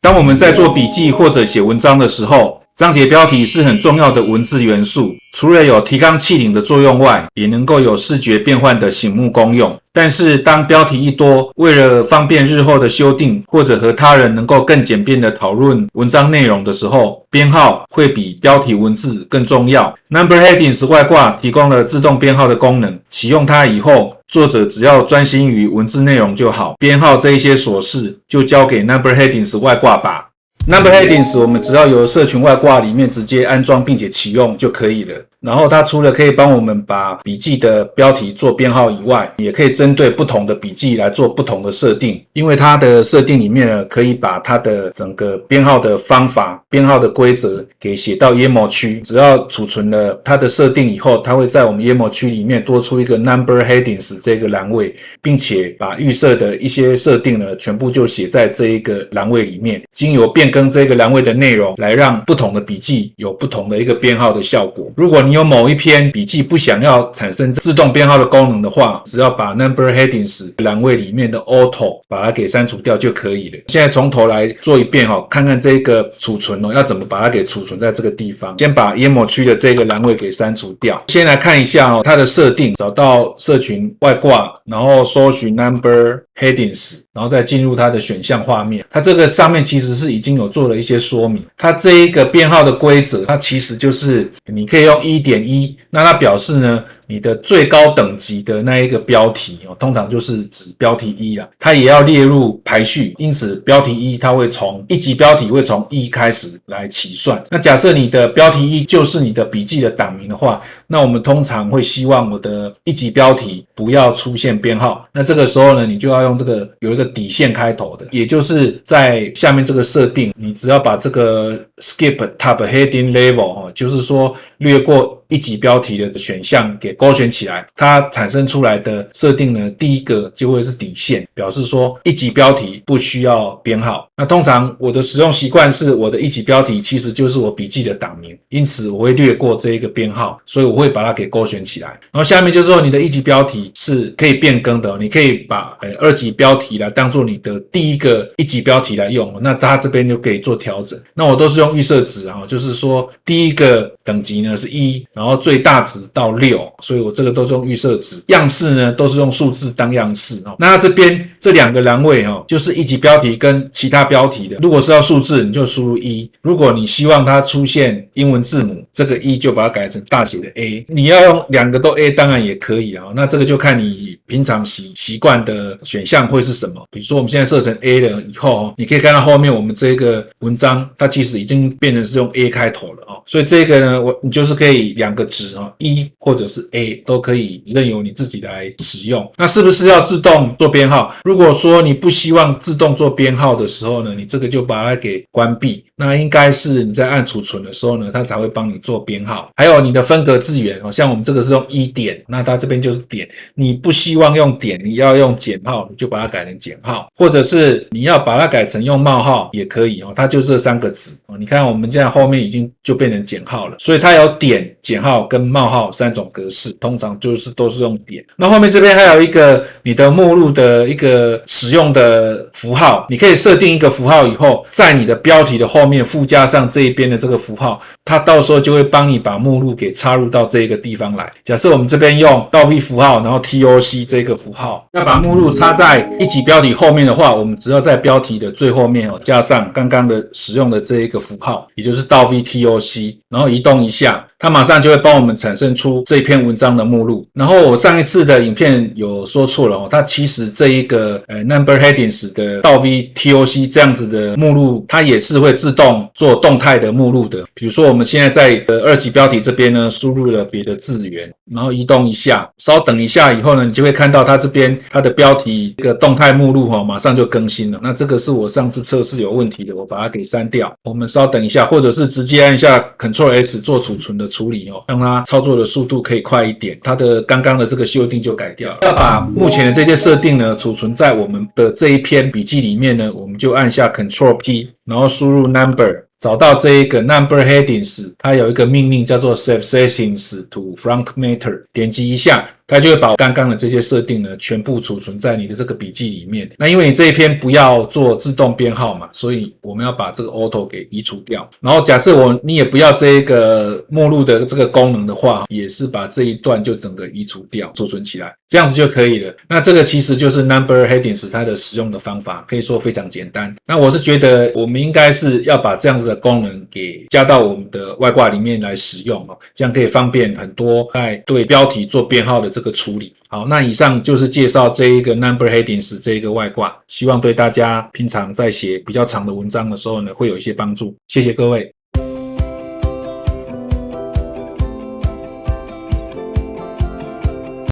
當我們在做筆記或者寫文章的時候，章節標題是很重要的文字元素，除了有提綱挈領的作用外，也能夠有視覺變換的醒目功用。但是當標題一多，為了方便日後的修訂，或者和他人能夠更簡便的討論文章內容的時候，編號會比標題文字更重要。Number Headings 外掛提供了自動編號的功能，啟用它以後，作者只要專心於文字內容就好，編號這一些瑣事就交給 Number Headings 外掛吧。Number Headings 我們只要由社群外掛裡面直接安裝並且啟用就可以了。然後它除了可以幫我們把筆記的標題做編號以外，也可以針對不同的筆記來做不同的設定。因為它的設定裡面呢，可以把它的整個編號的方法、編號的規則給寫到 YAML 區。只要儲存了它的設定以後，它會在我們 YAML 區裡面多出一個 Number Headings 這個欄位，並且把預設的一些設定呢，全部就寫在這一個欄位裡面。經由變更這個欄位的內容，來讓不同的筆記有不同的一個編號的效果。如果你有某一篇筆記不想要產生自動編號的功能的話，只要把 Number Headings 欄位裡面的 Auto 把它給刪除掉就可以了。現在從頭來做一遍看看這個儲存要怎麼把它給儲存在這個地方。先把 YAML 區的這個欄位給刪除掉。先來看一下它的設定，找到社群外掛，然後搜尋 Number Headings， 然後再進入它的選項畫面。它這個上面其實是已經有做了一些說明。它這一個編號的規則，它其實就是你可以用 1.1， 那它表示呢，你的最高等級的那一個標題通常就是指標題1啦，它也要列入排序，因此標題1它會從一級標題會從1開始來起算。那假設你的標題1就是你的筆記的檔名的話，那我們通常會希望我的一級標題不要出現編號。那這個時候呢，你就要用这個有一個底線開頭的，也就是在下面這個設定，你只要把這個 skip top heading level 就是說略過一級標題的選項給勾選起來，它產生出來的設定呢，第一個就會是底線，表示說一級標題不需要編號。那通常我的使用習慣是我的一級標題其實就是我筆記的檔名，因此我會略過這一個編號，所以我會把它給勾選起來。然後下面就是說你的一級標題是可以變更的，你可以把二級標題來當做你的第一個一級標題來用，那它這邊就可以做調整。那我都是用預設值就是說第一個等級呢是1，然後最大值到6，所以我這個都是用預設值。樣式呢都是用數字當樣式。那它這邊這兩個欄位就是一級標題跟其他標題的，如果是要數字你就輸入1，如果你希望它出現英文字母，這個1就把它改成大寫的 A。你要用兩個都 A 當然也可以，那這個就看你平常習慣的選項會是什麼。比如說我們現在設成 A 了以後，你可以看到後面我們這個文章它其實已經變成是用 A 開頭了，所以這個呢你就是可以兩個值1或者是 A 都可以任由你自己來使用。那是不是要自動做編號？如果說你不希望自動做編號的時候呢，你這個就把它給關閉。那應該是你在按儲存的時候呢，它才會幫你做編號。還有你的分隔字元，像我們這個是用1點，那它這邊就是點。你不希望用點，你要用減號，你就把它改成減號，或者是你要把它改成用冒號也可以，它就这3個字。你看我們现在後面已經就變成減號了，所以它有點、減號跟冒號3種格式，通常都是用點。那後面這邊還有一個你的目錄的一個使用的符號，你可以設定一個符號以後，在你的標題的後面附加上這一邊的這個符號，它到時候就會幫你把目錄給插入到這個地方來。假設我們這邊用倒 V 符號，然後 TOC 這個符號，要把目錄插在一級標題後面的話，我們只要在標題的最後面加上剛剛的使用的這一個符號，也就是倒 V TOC， 然後移動一下，它馬上就會幫我們產生出這篇文章的目錄。然後我上一次的影片有說錯了，它其實這一個Number Headings 的倒 V TOC 這樣子的目錄，它也是會自動做動態的目錄的。比如說我們現在在二級標題這邊呢，輸入了別的字元，然後移動一下，稍等一下以後呢，你就會看到它這邊它的標題這個動態目錄馬上就更新了。那這個是我上次測試有問題的，我把它給刪掉。我們稍等一下，或者是直接按下 Ctrl S 做儲存的處理讓它操作的速度可以快一點，它的剛剛的這個修訂就改掉了。要把目前的這些設定呢儲存在我們的這一篇筆記裡面呢，我們就按下 Ctrl P， 然後輸入 Number， 找到這一個 Number Headings， 它有一個命令叫做 Save Settings to Front Matter， 點擊一下，它就會把剛剛的這些設定呢全部儲存在你的這個筆記裡面。那因為你這一篇不要做自動編號嘛，所以我們要把這個 auto 給移除掉。然後假設你也不要這個目錄的這個功能的話，也是把這一段就整個移除掉，儲存起來，這樣子就可以了。那這個其實就是 number headings 它的使用的方法，可以說非常簡單。那我是覺得我們應該是要把這樣子的功能給加到我們的外掛裡面來使用哦，這樣可以方便很多在對標題做編號的這個處理。好，那以上就是介紹這一個 number headings 這一個外掛，希望對大家平常在寫比較長的文章的時候呢，會有一些幫助。謝謝各位。